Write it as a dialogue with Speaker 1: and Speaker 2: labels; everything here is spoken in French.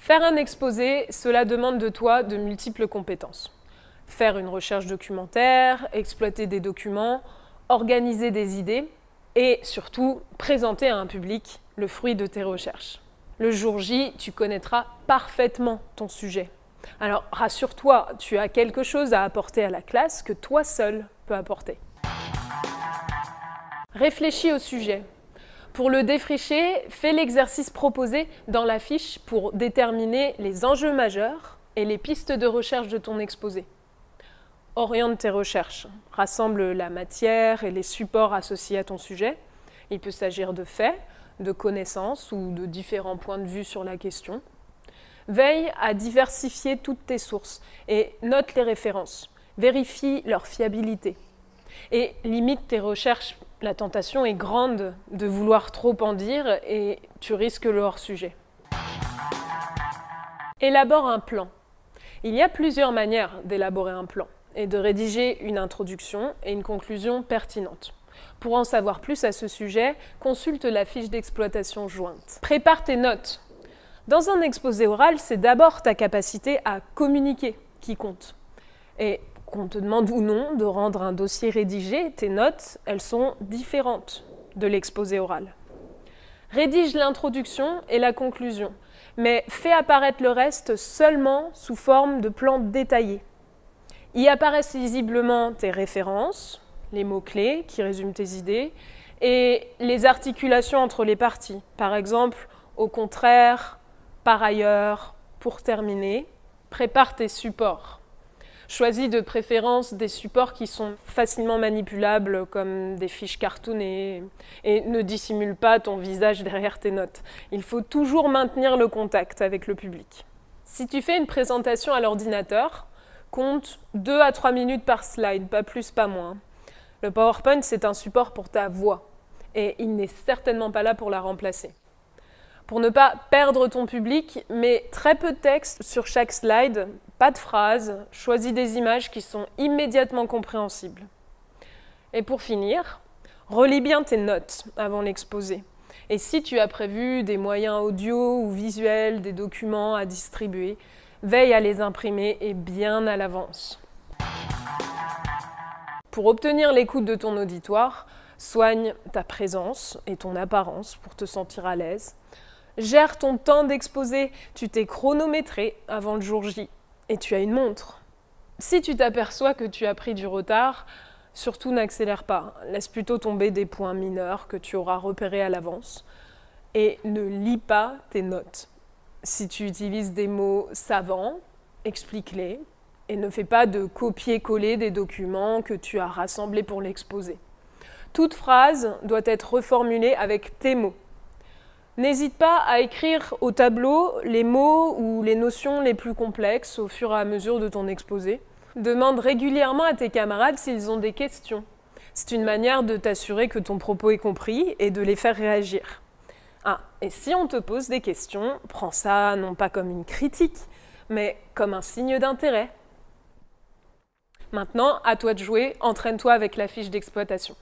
Speaker 1: Faire un exposé, cela demande de toi de multiples compétences. Faire une recherche documentaire, exploiter des documents, organiser des idées et surtout présenter à un public le fruit de tes recherches. Le jour J, tu connaîtras parfaitement ton sujet. Alors rassure-toi, tu as quelque chose à apporter à la classe que toi seul peux apporter. Réfléchis au sujet. Pour le défricher, fais l'exercice proposé dans la fiche pour déterminer les enjeux majeurs et les pistes de recherche de ton exposé. Oriente tes recherches. Rassemble la matière et les supports associés à ton sujet. Il peut s'agir de faits, de connaissances ou de différents points de vue sur la question. Veille à diversifier toutes tes sources et note les références. Vérifie leur fiabilité. Et limite tes recherches. La tentation est grande de vouloir trop en dire et tu risques le hors-sujet. Élabore un plan. Il y a plusieurs manières d'élaborer un plan et de rédiger une introduction et une conclusion pertinente. Pour en savoir plus à ce sujet, consulte la fiche d'exploitation jointe. Prépare tes notes. Dans un exposé oral, c'est d'abord ta capacité à communiquer qui compte. Et qu'on te demande ou non de rendre un dossier rédigé, tes notes, elles sont différentes de l'exposé oral. Rédige l'introduction et la conclusion, mais fais apparaître le reste seulement sous forme de plan détaillé. Y apparaissent visiblement tes références, les mots-clés qui résument tes idées, et les articulations entre les parties. Par exemple, au contraire, par ailleurs, pour terminer. Prépare tes supports. Choisis de préférence des supports qui sont facilement manipulables, comme des fiches cartonnées, et ne dissimule pas ton visage derrière tes notes. Il faut toujours maintenir le contact avec le public. Si tu fais une présentation à l'ordinateur, compte 2 à 3 minutes par slide, pas plus, pas moins. Le PowerPoint, c'est un support pour ta voix, et il n'est certainement pas là pour la remplacer. Pour ne pas perdre ton public, mets très peu de texte sur chaque slide, pas de phrases, choisis des images qui sont immédiatement compréhensibles. Et pour finir, relis bien tes notes avant l'exposé. Et si tu as prévu des moyens audio ou visuels, des documents à distribuer, veille à les imprimer et bien à l'avance. Pour obtenir l'écoute de ton auditoire, soigne ta présence et ton apparence pour te sentir à l'aise. Gère ton temps d'exposé, tu t'es chronométré avant le jour J et tu as une montre. Si tu t'aperçois que tu as pris du retard, surtout n'accélère pas, laisse plutôt tomber des points mineurs que tu auras repérés à l'avance et ne lis pas tes notes. Si tu utilises des mots savants, explique-les et ne fais pas de copier-coller des documents que tu as rassemblés pour l'exposer. Toute phrase doit être reformulée avec tes mots. N'hésite pas à écrire au tableau les mots ou les notions les plus complexes au fur et à mesure de ton exposé. Demande régulièrement à tes camarades s'ils ont des questions. C'est une manière de t'assurer que ton propos est compris et de les faire réagir. Ah, et si on te pose des questions, prends ça non pas comme une critique, mais comme un signe d'intérêt. Maintenant, à toi de jouer, entraîne-toi avec la fiche d'exploitation.